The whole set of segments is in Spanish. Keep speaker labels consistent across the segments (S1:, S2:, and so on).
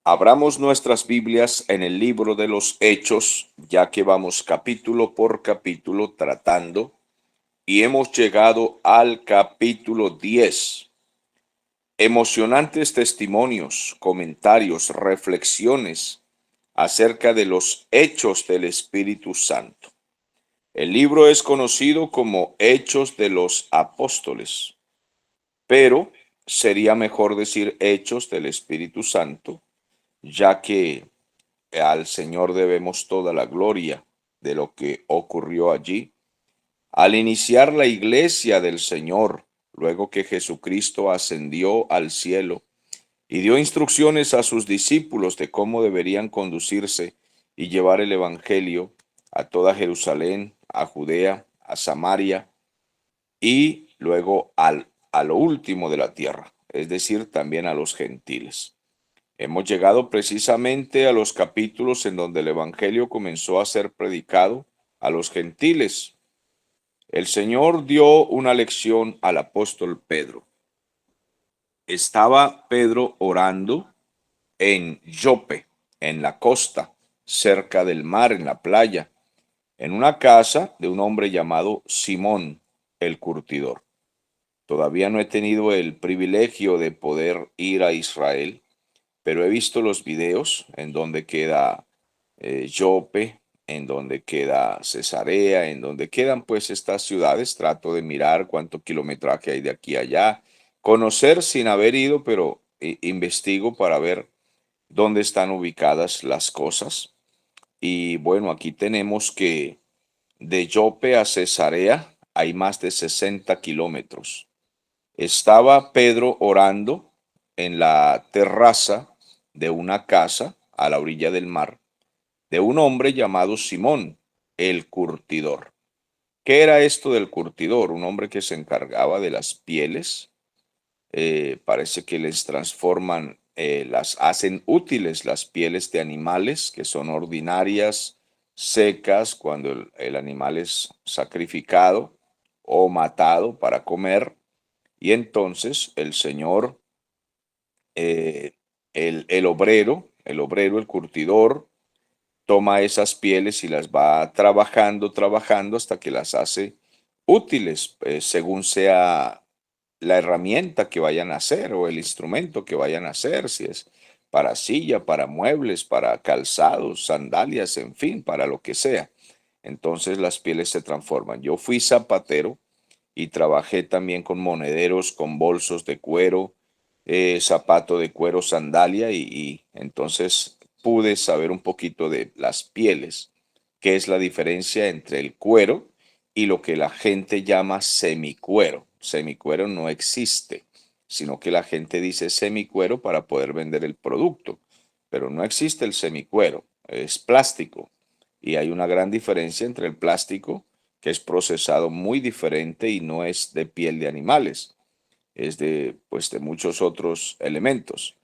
S1: Abramos nuestras Biblias en el libro de los Hechos, ya que vamos capítulo por capítulo tratando, y hemos llegado al capítulo 10. Emocionantes testimonios, comentarios, reflexiones acerca de los hechos del Espíritu Santo. El libro es conocido como Hechos de los Apóstoles, pero sería mejor decir Hechos del Espíritu Santo, ya que al Señor debemos toda la gloria de lo que ocurrió allí. Al iniciar la iglesia del Señor, luego que Jesucristo ascendió al cielo y dio instrucciones a sus discípulos de cómo deberían conducirse y llevar el Evangelio a toda Jerusalén, a Judea, a Samaria y luego a lo último de la tierra, es decir, también a los gentiles. Hemos llegado precisamente a los capítulos en donde el Evangelio comenzó a ser predicado a los gentiles. El Señor dio una lección al apóstol Pedro. Estaba Pedro orando en Jope, en la costa, cerca del mar, en la playa, en una casa de un hombre llamado Simón, el curtidor. Todavía no he tenido el privilegio de poder ir a Israel, pero he visto los videos en donde queda Jope, en donde queda Cesarea, en donde quedan pues estas ciudades. Trato de mirar cuánto kilometraje hay de aquí a allá, conocer sin haber ido, pero investigo para ver dónde están ubicadas las cosas. Y bueno, aquí tenemos que de Jope a Cesarea hay más de 60 kilómetros. Estaba Pedro orando en la terraza de una casa a la orilla del mar de un hombre llamado Simón, el curtidor. ¿Qué era esto del curtidor? Un hombre que se encargaba de las pieles. Parece que les transforman, las hacen útiles las pieles de animales que son ordinarias, secas, cuando el animal es sacrificado o matado para comer. Y entonces el Señor, eh, el curtidor, toma esas pieles y las va trabajando, trabajando hasta que las hace útiles, según sea la herramienta que vayan a hacer o el instrumento que vayan a hacer, si es para silla, para muebles, para calzados, sandalias, en fin, para lo que sea. Entonces las pieles se transforman. Yo fui zapatero y trabajé también con monederos, con bolsos de cuero, zapato de cuero, sandalia y entonces pude saber un poquito de las pieles, qué es la diferencia entre el cuero y lo que la gente llama semicuero. Semicuero no existe, sino que la gente dice semicuero para poder vender el producto, pero no existe el semicuero, es plástico. Y hay una gran diferencia entre el plástico, que es procesado muy diferente y no es de piel de animales, es de, pues, de muchos otros elementos.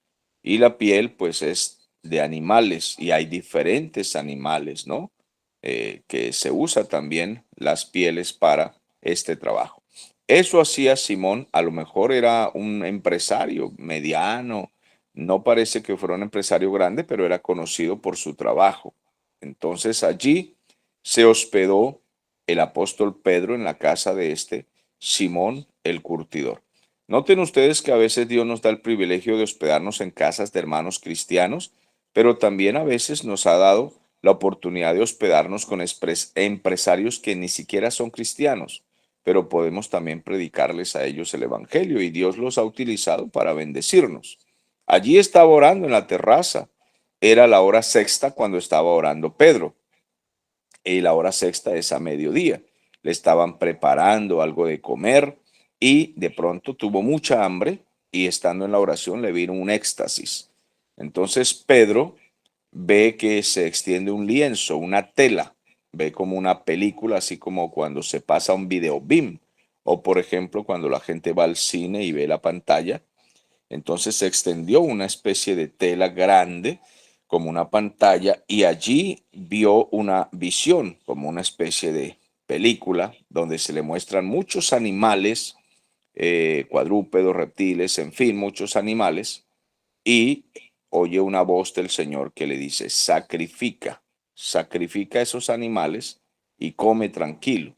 S1: Y la piel, pues, es de animales y hay diferentes animales, ¿no? Que se usa también las pieles para este trabajo. Eso hacía Simón, a lo mejor era un empresario mediano, no parece que fuera un empresario grande, pero era conocido por su trabajo. Entonces allí se hospedó el apóstol Pedro en la casa de este Simón el curtidor. Noten ustedes que a veces Dios nos da el privilegio de hospedarnos en casas de hermanos cristianos, pero también a veces nos ha dado la oportunidad de hospedarnos con empresarios que ni siquiera son cristianos, pero podemos también predicarles a ellos el Evangelio y Dios los ha utilizado para bendecirnos. Allí estaba orando en la terraza. Era la hora sexta cuando estaba orando Pedro y la hora sexta es a mediodía. Le estaban preparando algo de comer y de pronto tuvo mucha hambre y estando en la oración le vino un éxtasis. Entonces Pedro ve que se extiende un lienzo, una tela, ve como una película, así como cuando se pasa un video BIM o por ejemplo cuando la gente va al cine y ve la pantalla. Entonces se extendió una especie de tela grande como una pantalla y allí vio una visión como una especie de película donde se le muestran muchos animales, cuadrúpedos, reptiles, en fin, muchos animales y oye una voz del Señor que le dice, sacrifica esos animales y come tranquilo,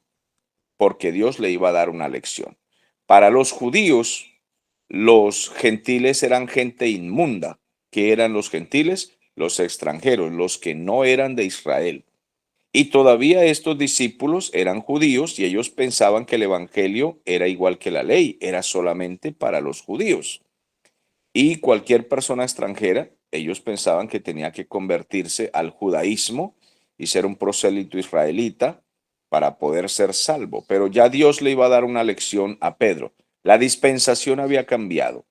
S1: porque Dios le iba a dar una lección. Para los judíos, los gentiles eran gente inmunda. ¿Qué eran los gentiles? Los extranjeros, los que no eran de Israel. Y todavía estos discípulos eran judíos y ellos pensaban que el evangelio era igual que la ley, era solamente para los judíos. Y cualquier persona extranjera, ellos pensaban que tenía que convertirse al judaísmo y ser un prosélito israelita para poder ser salvo. Pero ya Dios le iba a dar una lección a Pedro. La dispensación había cambiado.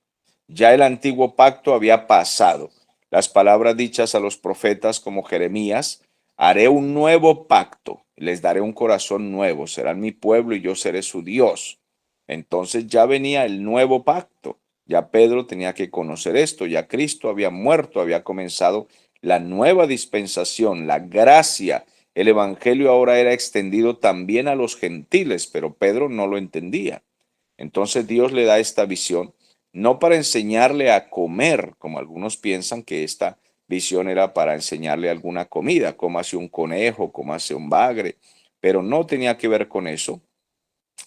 S1: Ya el antiguo pacto había pasado. Las palabras dichas a los profetas como Jeremías, haré un nuevo pacto, les daré un corazón nuevo, serán mi pueblo y yo seré su Dios. Entonces ya venía el nuevo pacto. Ya Pedro tenía que conocer esto, ya Cristo había muerto, había comenzado la nueva dispensación, la gracia. El evangelio ahora era extendido también a los gentiles, pero Pedro no lo entendía. Entonces Dios le da esta visión, no para enseñarle a comer, como algunos piensan que esta visión era para enseñarle alguna comida, cómase un conejo, cómase un bagre, pero no tenía que ver con eso,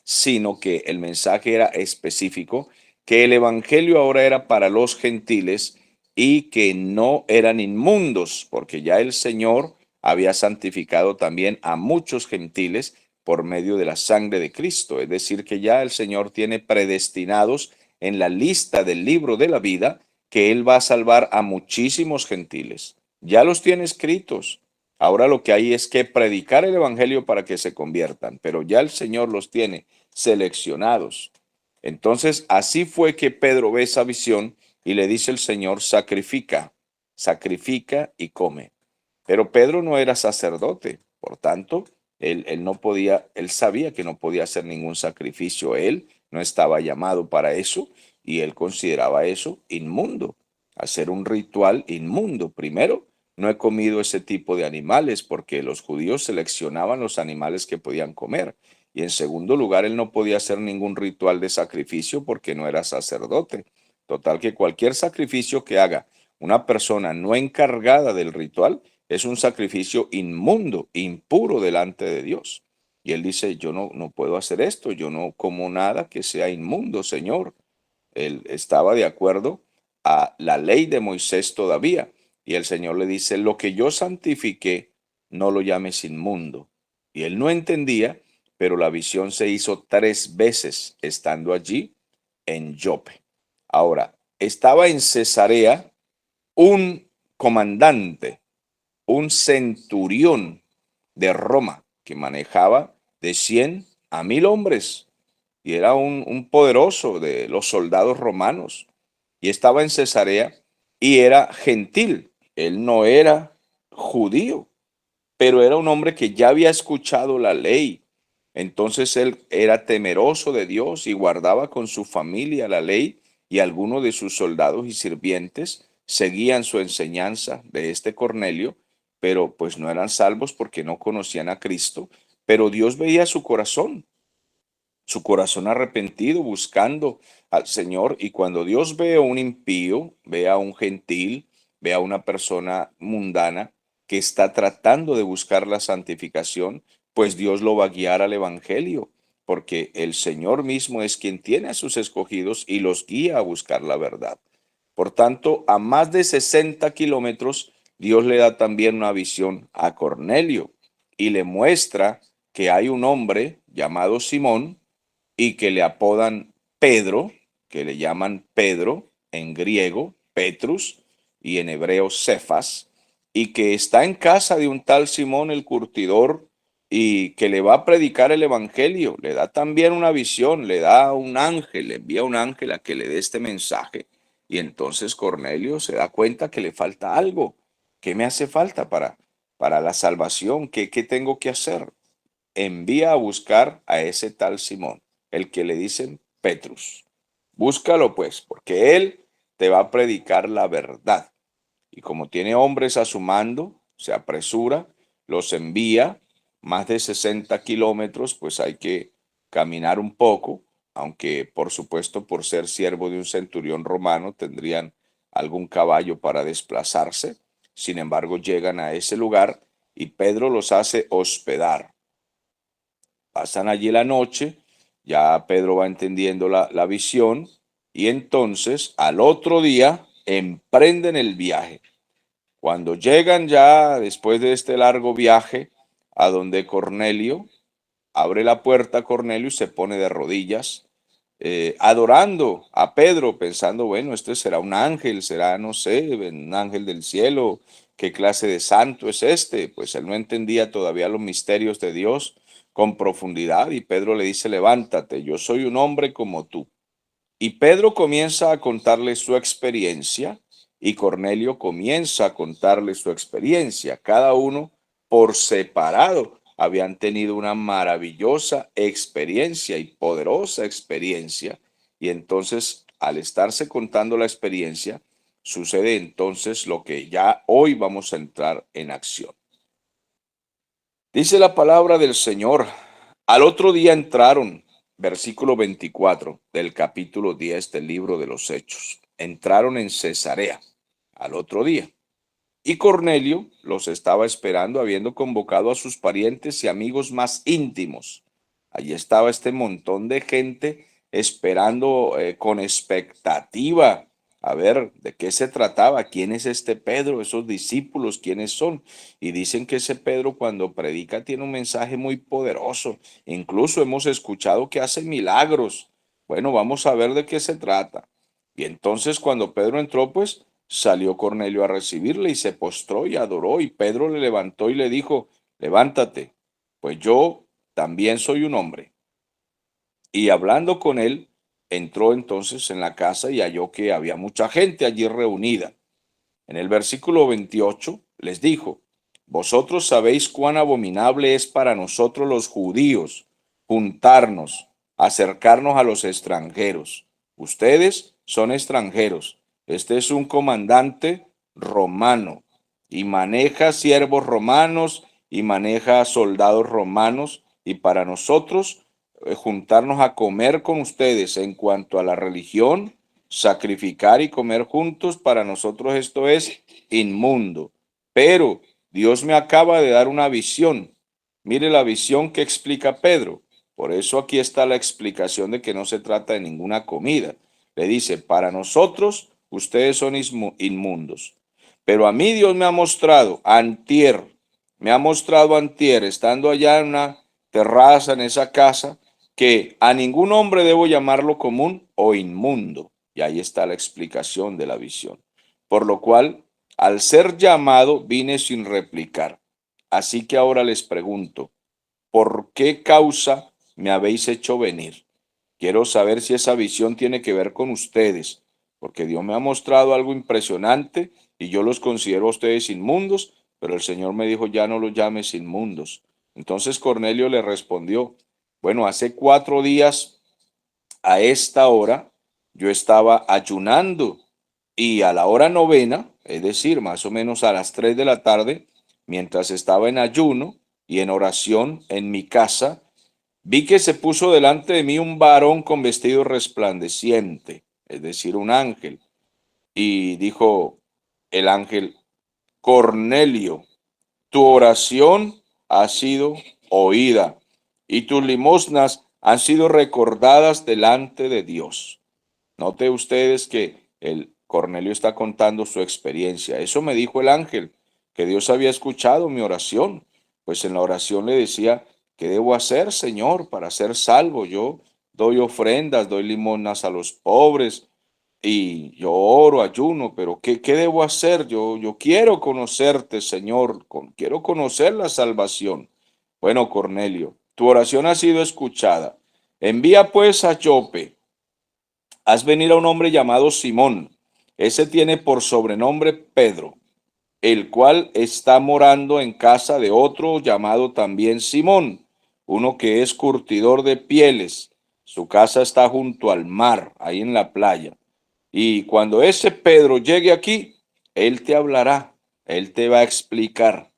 S1: sino que el mensaje era específico, que el evangelio ahora era para los gentiles y que no eran inmundos, porque ya el Señor había santificado también a muchos gentiles por medio de la sangre de Cristo. Es decir, que ya el Señor tiene predestinados en la lista del libro de la vida que Él va a salvar a muchísimos gentiles. Ya los tiene escritos. Ahora lo que hay es que predicar el evangelio para que se conviertan, pero ya el Señor los tiene seleccionados. Entonces, así fue que Pedro ve esa visión y le dice el Señor, sacrifica y come. Pero Pedro no era sacerdote, por tanto, él no podía, él sabía que no podía hacer ningún sacrificio, él no estaba llamado para eso y él consideraba eso inmundo, hacer un ritual inmundo. Primero, no he comido ese tipo de animales porque los judíos seleccionaban los animales que podían comer. Y en segundo lugar, él no podía hacer ningún ritual de sacrificio porque no era sacerdote. Total que cualquier sacrificio que haga una persona no encargada del ritual es un sacrificio inmundo, impuro delante de Dios. Y él dice, yo no puedo hacer esto, yo no como nada que sea inmundo, Señor. Él estaba de acuerdo a la ley de Moisés todavía. Y el Señor le dice, lo que yo santifiqué, no lo llames inmundo. Y él no entendía, pero la visión se hizo 3 veces estando allí en Jope. Ahora, estaba en Cesarea un comandante, un centurión de Roma que manejaba de 100 a 1000 hombres y era un poderoso de los soldados romanos y estaba en Cesarea y era gentil. Él no era judío, pero era un hombre que ya había escuchado la ley. Entonces él era temeroso de Dios y guardaba con su familia la ley y algunos de sus soldados y sirvientes seguían su enseñanza de este Cornelio, pero pues no eran salvos porque no conocían a Cristo, pero Dios veía su corazón arrepentido, buscando al Señor. Y cuando Dios ve a un impío, ve a un gentil, ve a una persona mundana que está tratando de buscar la santificación, pues Dios lo va a guiar al Evangelio, porque el Señor mismo es quien tiene a sus escogidos y los guía a buscar la verdad. Por tanto, a más de 60 kilómetros, Dios le da también una visión a Cornelio y le muestra que hay un hombre llamado Simón, y que le apodan Pedro, que le llaman Pedro en griego, Petrus, y en hebreo Cefas, y que está en casa de un tal Simón el curtidor y que le va a predicar el evangelio. Le da también una visión, le da un ángel, le envía un ángel a que le dé este mensaje. Y entonces Cornelio se da cuenta que le falta algo. ¿Qué me hace falta para la salvación? ¿Qué tengo que hacer? Envía a buscar a ese tal Simón, el que le dicen Petrus. Búscalo pues, porque él te va a predicar la verdad. Y como tiene hombres a su mando, se apresura, los envía más de 60 kilómetros, pues hay que caminar un poco, aunque por supuesto por ser siervo de un centurión romano tendrían algún caballo para desplazarse. Sin embargo, llegan a ese lugar y Pedro los hace hospedar. Pasan allí la noche, ya Pedro va entendiendo la visión y entonces al otro día emprenden el viaje. Cuando llegan ya después de este largo viaje a donde Cornelio, abre la puerta Cornelio y se pone de rodillas, adorando a Pedro, pensando, bueno, este será un ángel, será, no sé, un ángel del cielo, ¿qué clase de santo es este? Pues él no entendía todavía los misterios de Dios con profundidad y Pedro le dice, levántate, yo soy un hombre como tú. Y Pedro comienza a contarle su experiencia y Cornelio comienza a contarle su experiencia. Cada uno por separado habían tenido una maravillosa experiencia y poderosa experiencia. Y entonces, al estarse contando la experiencia, sucede entonces lo que ya hoy vamos a entrar en acción. Dice la palabra del Señor. Al otro día entraron, versículo 24 del capítulo 10 del libro de los Hechos. Entraron en Cesarea al otro día. Y Cornelio los estaba esperando, habiendo convocado a sus parientes y amigos más íntimos. Allí estaba este montón de gente esperando con expectativa a ver de qué se trataba, quién es este Pedro, esos discípulos, quiénes son. Y dicen que ese Pedro cuando predica tiene un mensaje muy poderoso. Incluso hemos escuchado que hace milagros. Bueno, vamos a ver de qué se trata. Y entonces cuando Pedro entró, pues salió Cornelio a recibirle y se postró y adoró. Y Pedro le levantó y le dijo, levántate, pues yo también soy un hombre. Y hablando con él, entró entonces en la casa y halló que había mucha gente allí reunida. En el versículo 28 les dijo, vosotros sabéis cuán abominable es para nosotros los judíos juntarnos, acercarnos a los extranjeros. Ustedes son extranjeros. Este es un comandante romano y maneja siervos romanos y maneja soldados romanos y para nosotros juntarnos a comer con ustedes en cuanto a la religión, sacrificar y comer juntos, para nosotros esto es inmundo. Pero Dios me acaba de dar una visión. Mire la visión que explica Pedro. Por eso aquí está la explicación de que no se trata de ninguna comida. Le dice, para nosotros ustedes son inmundos. Pero a mí Dios me ha mostrado antier, estando allá en una terraza en esa casa, que a ningún hombre debo llamarlo común o inmundo. Y ahí está la explicación de la visión. Por lo cual, al ser llamado, vine sin replicar. Así que ahora les pregunto, ¿por qué causa me habéis hecho venir? Quiero saber si esa visión tiene que ver con ustedes, porque Dios me ha mostrado algo impresionante y yo los considero a ustedes inmundos, pero el Señor me dijo, ya no los llames inmundos. Entonces Cornelio le respondió, bueno, hace 4 días a esta hora yo estaba ayunando y a la hora novena, es decir, más o menos a las 3 de la tarde, mientras estaba en ayuno y en oración en mi casa, vi que se puso delante de mí un varón con vestido resplandeciente, es decir, un ángel, y dijo el ángel, Cornelio, tu oración ha sido oída y tus limosnas han sido recordadas delante de Dios. Note ustedes que el Cornelio está contando su experiencia. Eso me dijo el ángel, que Dios había escuchado mi oración. Pues en la oración le decía, ¿qué debo hacer, Señor, para ser salvo? Yo doy ofrendas, doy limosnas a los pobres y yo oro, ayuno, pero ¿qué debo hacer? Yo quiero conocerte, Señor, quiero conocer la salvación. Bueno, Cornelio, tu oración ha sido escuchada. Envía pues a Jope. Haz venir a un hombre llamado Simón. Ese tiene por sobrenombre Pedro, el cual está morando en casa de otro llamado también Simón, uno que es curtidor de pieles. Su casa está junto al mar, ahí en la playa. Y cuando ese Pedro llegue aquí, él te hablará, él te va a explicar.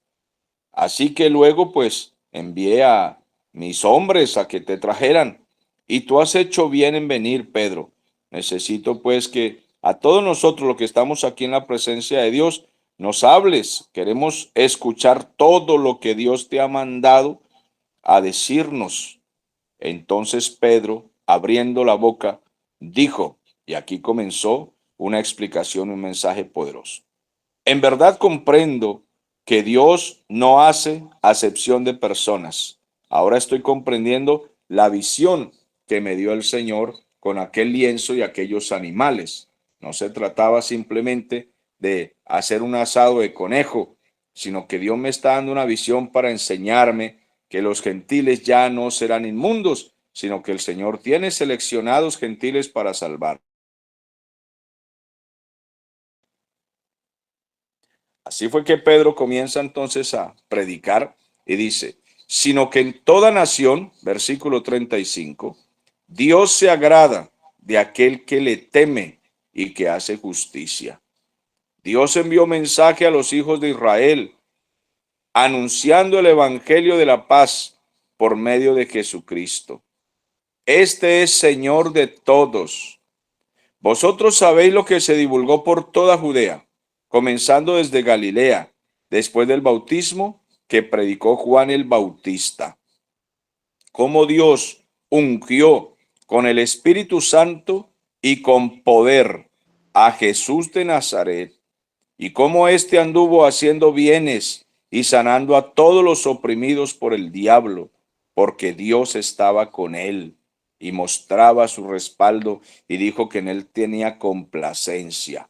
S1: Así que luego pues envié a mis hombres a que te trajeran. Y tú has hecho bien en venir, Pedro. Necesito pues que a todos nosotros los que estamos aquí en la presencia de Dios, nos hables. Queremos escuchar todo lo que Dios te ha mandado a decirnos. Entonces Pedro, abriendo la boca, dijo, y aquí comenzó una explicación, un mensaje poderoso. En verdad comprendo que Dios no hace acepción de personas. Ahora estoy comprendiendo la visión que me dio el Señor con aquel lienzo y aquellos animales. No se trataba simplemente de hacer un asado de conejo, sino que Dios me está dando una visión para enseñarme que los gentiles ya no serán inmundos, sino que el Señor tiene seleccionados gentiles para salvar. Así fue que Pedro comienza entonces a predicar y dice, sino que en toda nación, versículo 35, Dios se agrada de aquel que le teme y que hace justicia. Dios envió mensaje a los hijos de Israel, anunciando el evangelio de la paz por medio de Jesucristo. Este es Señor de todos. Vosotros sabéis lo que se divulgó por toda Judea, comenzando desde Galilea, después del bautismo que predicó Juan el Bautista, cómo Dios ungió con el Espíritu Santo y con poder a Jesús de Nazaret, y cómo éste anduvo haciendo bienes y sanando a todos los oprimidos por el diablo, porque Dios estaba con él y mostraba su respaldo y dijo que en él tenía complacencia.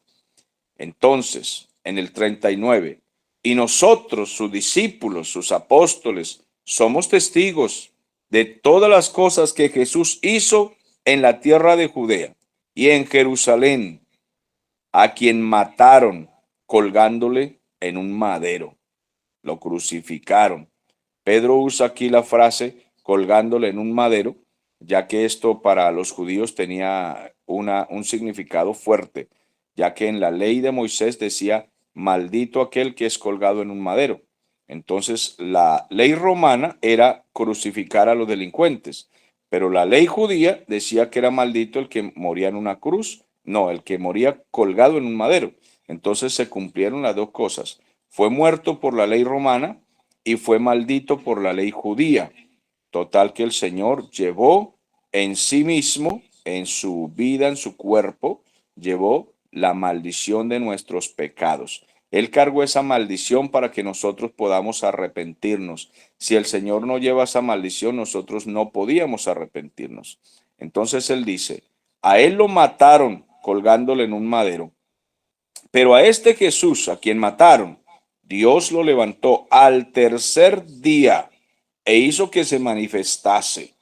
S1: Entonces, en el 39, y nosotros, sus discípulos, sus apóstoles, somos testigos de todas las cosas que Jesús hizo en la tierra de Judea y en Jerusalén, a quien mataron colgándole en un madero. Lo crucificaron. Pedro usa aquí la frase colgándole en un madero, ya que esto para los judíos tenía un significado fuerte, ya que en la ley de Moisés decía, maldito aquel que es colgado en un madero. Entonces, la ley romana era crucificar a los delincuentes, pero la ley judía decía que era maldito el que moría en una cruz, no, el que moría colgado en un madero. Entonces se cumplieron las dos cosas. Fue muerto por la ley romana y fue maldito por la ley judía. Total que el Señor llevó en sí mismo, en su vida, en su cuerpo, llevó la maldición de nuestros pecados. Él cargó esa maldición para que nosotros podamos arrepentirnos. Si el Señor no lleva esa maldición, nosotros no podíamos arrepentirnos. Entonces Él dice, a Él lo mataron colgándole en un madero, pero a este Jesús, a quien mataron, Dios lo levantó al tercer día e hizo que se manifestase,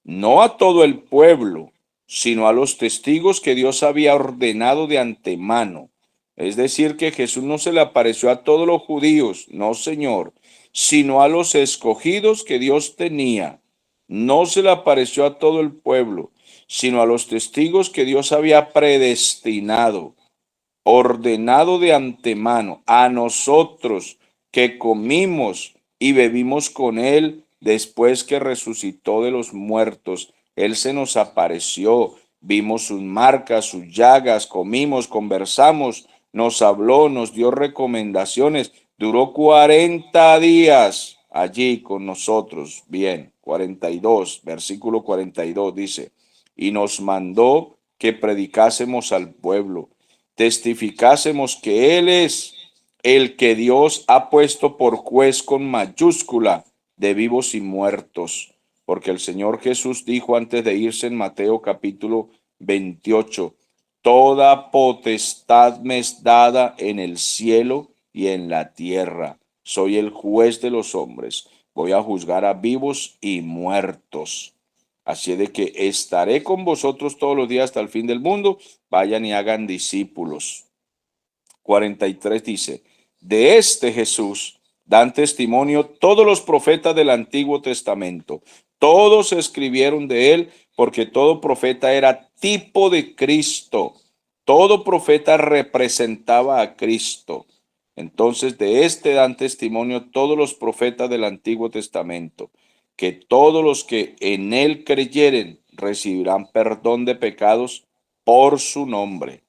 S1: no a todo el pueblo, sino a los testigos que Dios había ordenado de antemano. Es decir, que Jesús no se le apareció a todos los judíos, no, Señor, sino a los escogidos que Dios tenía. No se le apareció a todo el pueblo, sino a los testigos que Dios había predestinado, ordenado de antemano a nosotros que comimos y bebimos con él después que resucitó de los muertos. Él se nos apareció, vimos sus marcas, sus llagas, comimos, conversamos, nos habló, nos dio recomendaciones. Duró 40 días allí con nosotros. Bien, 42, versículo 42 dice, y nos mandó que predicásemos al pueblo, testificásemos que Él es el que Dios ha puesto por juez con mayúscula de vivos y muertos. Porque el Señor Jesús dijo antes de irse en Mateo capítulo 28, toda potestad me es dada en el cielo y en la tierra. Soy el juez de los hombres. Voy a juzgar a vivos y muertos. Así de que estaré con vosotros todos los días hasta el fin del mundo. Vayan y hagan discípulos. 43 dice, de este Jesús dan testimonio todos los profetas del Antiguo Testamento. Todos escribieron de él porque todo profeta era tipo de Cristo. Todo profeta representaba a Cristo. Entonces de este dan testimonio todos los profetas del Antiguo Testamento, que todos los que en él creyeren recibirán perdón de pecados por su nombre.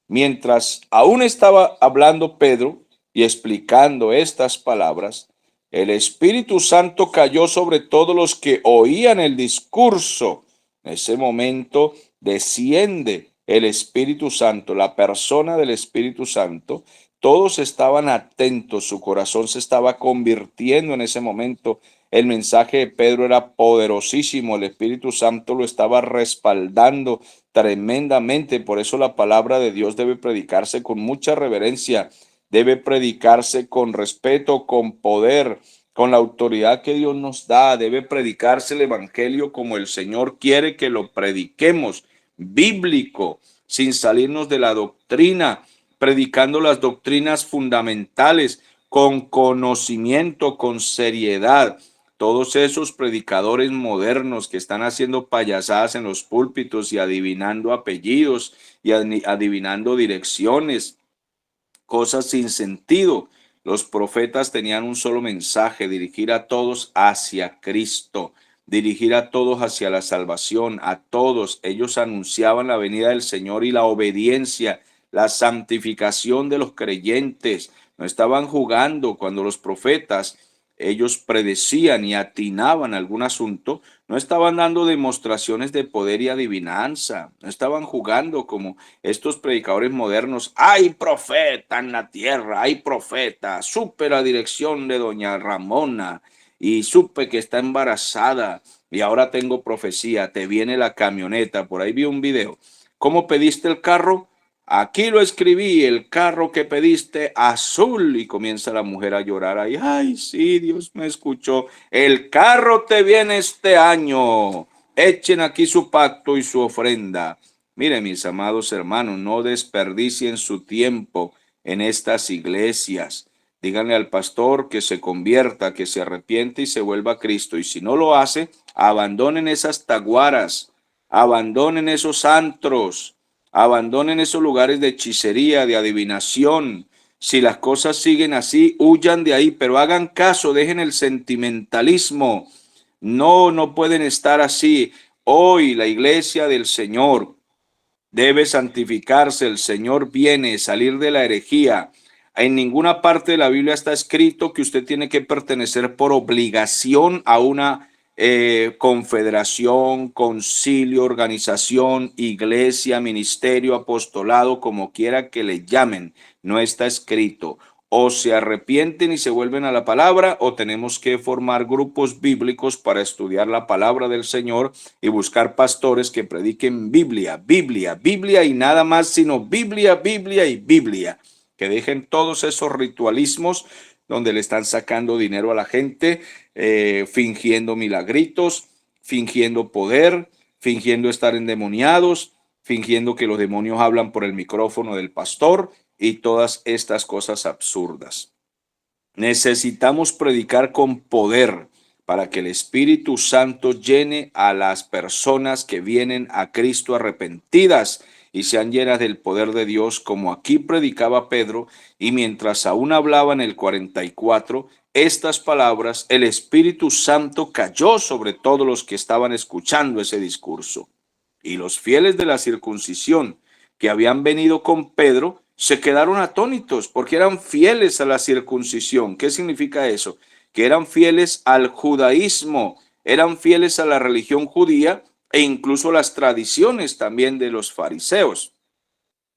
S1: Mientras aún estaba hablando Pedro y explicando estas palabras, el Espíritu Santo cayó sobre todos los que oían el discurso. En ese momento desciende el Espíritu Santo, la persona del Espíritu Santo. Todos estaban atentos, su corazón se estaba convirtiendo en ese momento. El mensaje de Pedro era poderosísimo, el Espíritu Santo lo estaba respaldando tremendamente. Por eso la palabra de Dios debe predicarse con mucha reverencia, debe predicarse con respeto, con poder, con la autoridad que Dios nos da. Debe predicarse el Evangelio como el Señor quiere que lo prediquemos, bíblico, sin salirnos de la doctrina, predicando las doctrinas fundamentales con conocimiento, con seriedad. Todos esos predicadores modernos que están haciendo payasadas en los púlpitos y adivinando apellidos y adivinando direcciones, cosas sin sentido. Los profetas tenían un solo mensaje: dirigir a todos hacia Cristo, dirigir a todos hacia la salvación, a todos. Ellos anunciaban la venida del Señor y la obediencia, la santificación de los creyentes. No estaban jugando cuando los profetas, ellos predecían y atinaban algún asunto. No estaban dando demostraciones de poder y adivinanza. No estaban jugando como estos predicadores modernos. Hay profeta en la tierra, hay profeta. Supe la dirección de doña Ramona y supe que está embarazada y ahora tengo profecía. Te viene la camioneta. Por ahí vi un video. ¿Cómo pediste el carro? Aquí lo escribí, el carro que pediste azul. Y comienza la mujer a llorar ahí. Ay, sí, Dios me escuchó. El carro te viene este año. Echen aquí su pacto y su ofrenda. Miren, mis amados hermanos, no desperdicien su tiempo en estas iglesias. Díganle al pastor que se convierta, que se arrepiente y se vuelva a Cristo. Y si no lo hace, abandonen esas taguaras, abandonen esos antros, abandonen esos lugares de hechicería, de adivinación. Si las cosas siguen así, huyan de ahí, pero hagan caso, dejen el sentimentalismo. No, no pueden estar así. Hoy la iglesia del Señor debe santificarse. El Señor viene, salir de la herejía. En ninguna parte de la Biblia está escrito que usted tiene que pertenecer por obligación a una confederación, concilio, organización, iglesia, ministerio, apostolado, como quiera que le llamen. No está escrito. O se arrepienten y se vuelven a la palabra, o tenemos que formar grupos bíblicos para estudiar la palabra del Señor y buscar pastores que prediquen Biblia, Biblia, Biblia y nada más sino Biblia, Biblia y Biblia. Que dejen todos esos ritualismos donde le están sacando dinero a la gente, fingiendo milagritos, fingiendo poder, fingiendo estar endemoniados, fingiendo que los demonios hablan por el micrófono del pastor y todas estas cosas absurdas. Necesitamos predicar con poder para que el Espíritu Santo llene a las personas que vienen a Cristo arrepentidas y sean llenas del poder de Dios, como aquí predicaba Pedro. Y mientras aún hablaba en el 44 estas palabras, el Espíritu Santo cayó sobre todos los que estaban escuchando ese discurso. Y los fieles de la circuncisión que habían venido con Pedro se quedaron atónitos porque eran fieles a la circuncisión. ¿Qué significa eso? Que eran fieles al judaísmo, eran fieles a la religión judía e incluso las tradiciones también de los fariseos.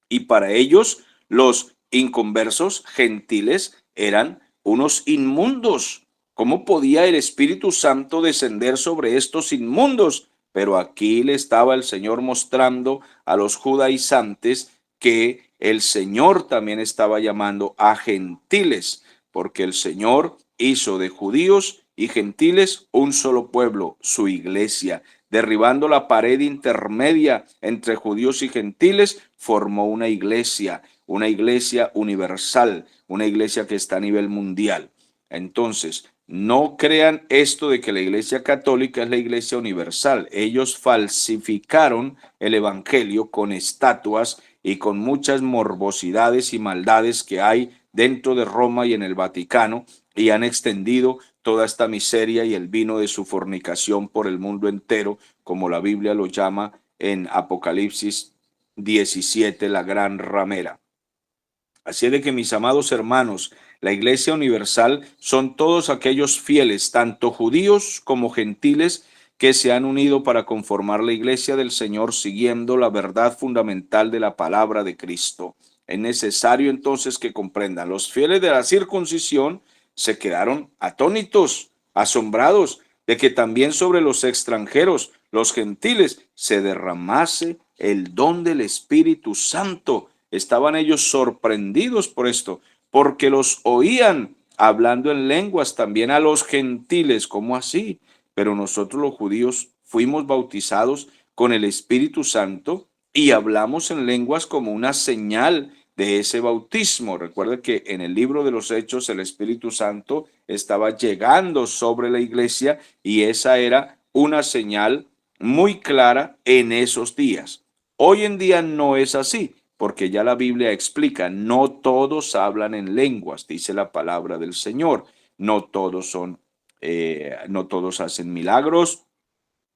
S1: Y para ellos, los inconversos gentiles eran unos inmundos. ¿Cómo podía el Espíritu Santo descender sobre estos inmundos? Pero aquí le estaba el Señor mostrando a los judaizantes que el Señor también estaba llamando a gentiles, porque el Señor hizo de judíos y gentiles un solo pueblo, su iglesia. Derribando la pared intermedia entre judíos y gentiles, formó una iglesia universal, una iglesia que está a nivel mundial. Entonces, no crean esto de que la iglesia católica es la iglesia universal. Ellos falsificaron el evangelio con estatuas y con muchas morbosidades y maldades que hay dentro de Roma y en el Vaticano, y han extendido toda esta miseria y el vino de su fornicación por el mundo entero, como la Biblia lo llama en Apocalipsis 17, la gran ramera. Así de que, mis amados hermanos, la Iglesia Universal son todos aquellos fieles, tanto judíos como gentiles, que se han unido para conformar la Iglesia del Señor siguiendo la verdad fundamental de la palabra de Cristo. Es necesario entonces que comprendan, los fieles de la circuncisión se quedaron atónitos, asombrados de que también sobre los extranjeros, los gentiles, se derramase el don del Espíritu Santo. Estaban ellos sorprendidos por esto, porque los oían hablando en lenguas también a los gentiles. ¿Cómo así? Pero nosotros los judíos fuimos bautizados con el Espíritu Santo y hablamos en lenguas como una señal de ese bautismo. Recuerde que en el libro de los Hechos el Espíritu Santo estaba llegando sobre la iglesia y esa era una señal muy clara en esos días. Hoy en día no es así, porque ya la Biblia explica, no todos hablan en lenguas, dice la palabra del Señor. No todos no todos hacen milagros,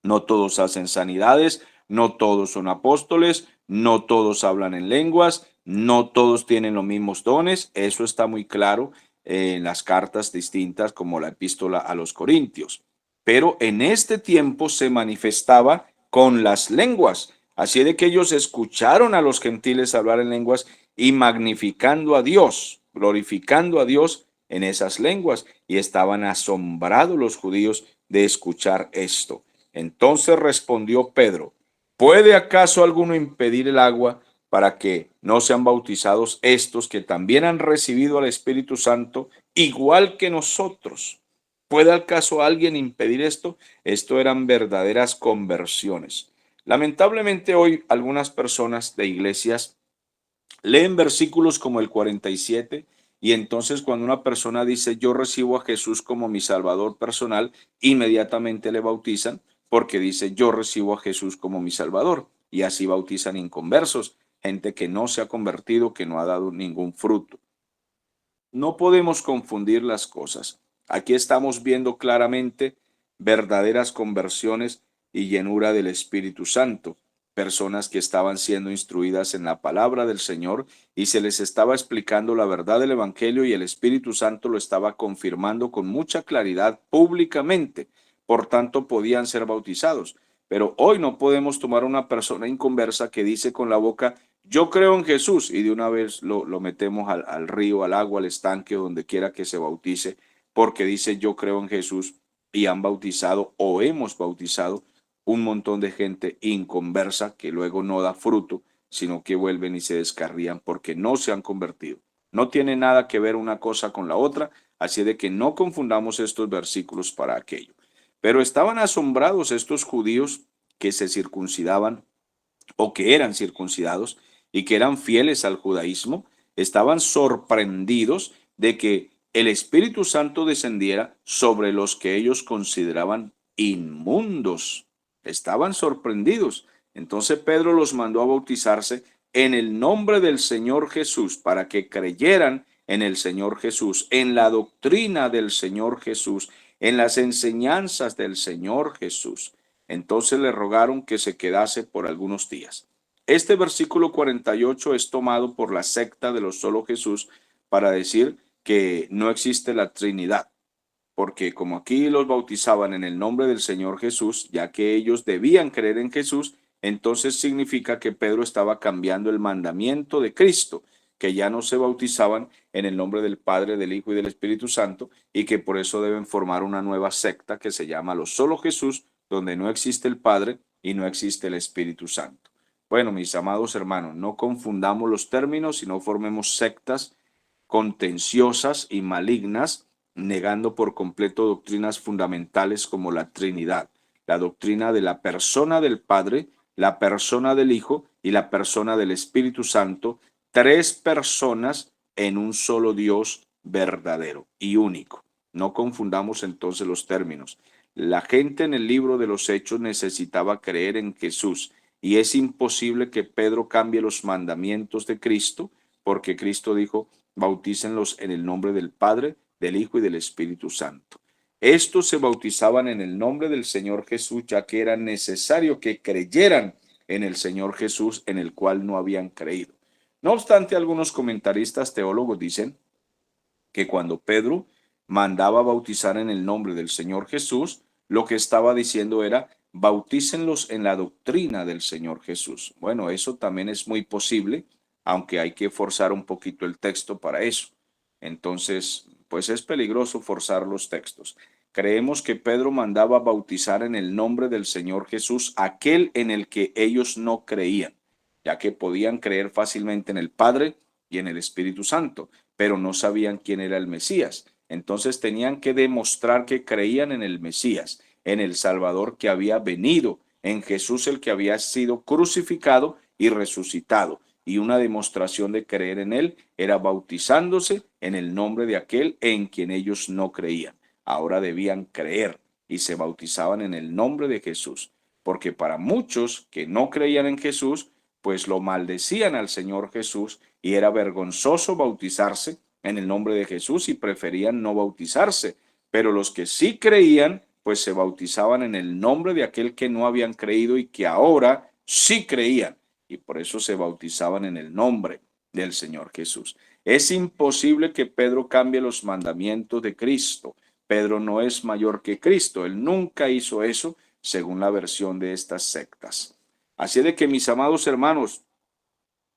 S1: no todos hacen sanidades, no todos son apóstoles, no todos hablan en lenguas, no todos tienen los mismos dones. Eso está muy claro en las cartas distintas como la epístola a los Corintios. Pero en este tiempo se manifestaba con las lenguas. Así de que ellos escucharon a los gentiles hablar en lenguas y magnificando a Dios, glorificando a Dios en esas lenguas. Y estaban asombrados los judíos de escuchar esto. Entonces respondió Pedro, ¿puede acaso alguno impedir el agua para que no sean bautizados estos que también han recibido al Espíritu Santo, igual que nosotros? ¿Puede acaso alguien impedir esto? Esto eran verdaderas conversiones. Lamentablemente hoy algunas personas de iglesias leen versículos como el 47 y entonces cuando una persona dice yo recibo a Jesús como mi Salvador personal, inmediatamente le bautizan porque dice yo recibo a Jesús como mi Salvador y así bautizan inconversos, gente que no se ha convertido, que no ha dado ningún fruto. No podemos confundir las cosas. Aquí estamos viendo claramente verdaderas conversiones y llenura del Espíritu Santo. Personas que estaban siendo instruidas en la palabra del Señor y se les estaba explicando la verdad del Evangelio y el Espíritu Santo lo estaba confirmando con mucha claridad públicamente. Por tanto, podían ser bautizados. Pero hoy no podemos tomar una persona inconversa que dice con la boca, yo creo en Jesús y de una vez lo metemos al río, al agua, al estanque, donde quiera que se bautice, porque dice yo creo en Jesús y han bautizado o hemos bautizado un montón de gente inconversa que luego no da fruto, sino que vuelven y se descarrían porque no se han convertido. No tiene nada que ver una cosa con la otra, así de que no confundamos estos versículos para aquello. Pero estaban asombrados estos judíos que se circuncidaban o que eran circuncidados y que eran fieles al judaísmo, estaban sorprendidos de que el Espíritu Santo descendiera sobre los que ellos consideraban inmundos. Estaban sorprendidos. Entonces Pedro los mandó a bautizarse en el nombre del Señor Jesús para que creyeran en el Señor Jesús, en la doctrina del Señor Jesús, en las enseñanzas del Señor Jesús. Entonces le rogaron que se quedase por algunos días. Este versículo 48 es tomado por la secta de los solo Jesús para decir que no existe la Trinidad, porque como aquí los bautizaban en el nombre del Señor Jesús, ya que ellos debían creer en Jesús, entonces significa que Pedro estaba cambiando el mandamiento de Cristo, que ya no se bautizaban en el nombre del Padre, del Hijo y del Espíritu Santo, y que por eso deben formar una nueva secta que se llama los solo Jesús, donde no existe el Padre y no existe el Espíritu Santo. Bueno, mis amados hermanos, no confundamos los términos y no formemos sectas contenciosas y malignas, negando por completo doctrinas fundamentales como la Trinidad, la doctrina de la persona del Padre, la persona del Hijo y la persona del Espíritu Santo, tres personas en un solo Dios verdadero y único. No confundamos entonces los términos. La gente en el libro de los Hechos necesitaba creer en Jesús y es imposible que Pedro cambie los mandamientos de Cristo porque Cristo dijo, bautícenlos en el nombre del Padre, del Hijo y del Espíritu Santo. Estos se bautizaban en el nombre del Señor Jesús, ya que era necesario que creyeran en el Señor Jesús, en el cual no habían creído. No obstante, algunos comentaristas teólogos dicen que cuando Pedro mandaba bautizar en el nombre del Señor Jesús, lo que estaba diciendo era, bautícenlos en la doctrina del Señor Jesús. Bueno, eso también es muy posible, aunque hay que forzar un poquito el texto para eso. Entonces, pues es peligroso forzar los textos. Creemos que Pedro mandaba bautizar en el nombre del Señor Jesús aquel en el que ellos no creían, ya que podían creer fácilmente en el Padre y en el Espíritu Santo, pero no sabían quién era el Mesías. Entonces tenían que demostrar que creían en el Mesías, en el Salvador que había venido, en Jesús el que había sido crucificado y resucitado. Y una demostración de creer en él era bautizándose en el nombre de aquel en quien ellos no creían. Ahora debían creer y se bautizaban en el nombre de Jesús, porque para muchos que no creían en Jesús, pues lo maldecían al Señor Jesús y era vergonzoso bautizarse en el nombre de Jesús y preferían no bautizarse. Pero los que sí creían, pues se bautizaban en el nombre de aquel que no habían creído y que ahora sí creían. Y por eso se bautizaban en el nombre del Señor Jesús. Es imposible que Pedro cambie los mandamientos de Cristo. Pedro no es mayor que Cristo. Él nunca hizo eso, según la versión de estas sectas. Así de que, mis amados hermanos,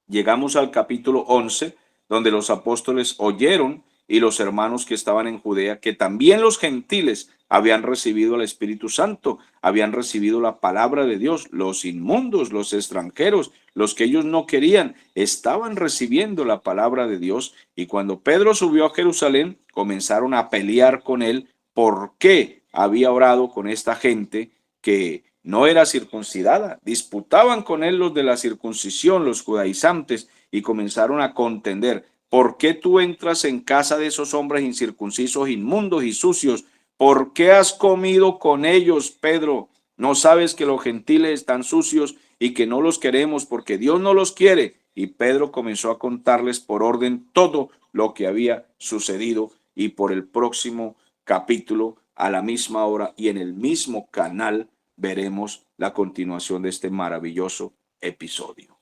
S1: llegamos al capítulo 11, donde los apóstoles oyeron y los hermanos que estaban en Judea, que también los gentiles habían recibido el Espíritu Santo, habían recibido la palabra de Dios, los inmundos, los extranjeros, los que ellos no querían, estaban recibiendo la palabra de Dios. Y cuando Pedro subió a Jerusalén, comenzaron a pelear con él por qué había orado con esta gente que no era circuncidada. Disputaban con él los de la circuncisión, los judaizantes, y comenzaron a contender. ¿Por qué tú entras en casa de esos hombres incircuncisos, inmundos y sucios? ¿Por qué has comido con ellos, Pedro? ¿No sabes que los gentiles están sucios y que no los queremos porque Dios no los quiere? Y Pedro comenzó a contarles por orden todo lo que había sucedido, y por el próximo capítulo, a la misma hora y en el mismo canal, veremos la continuación de este maravilloso episodio.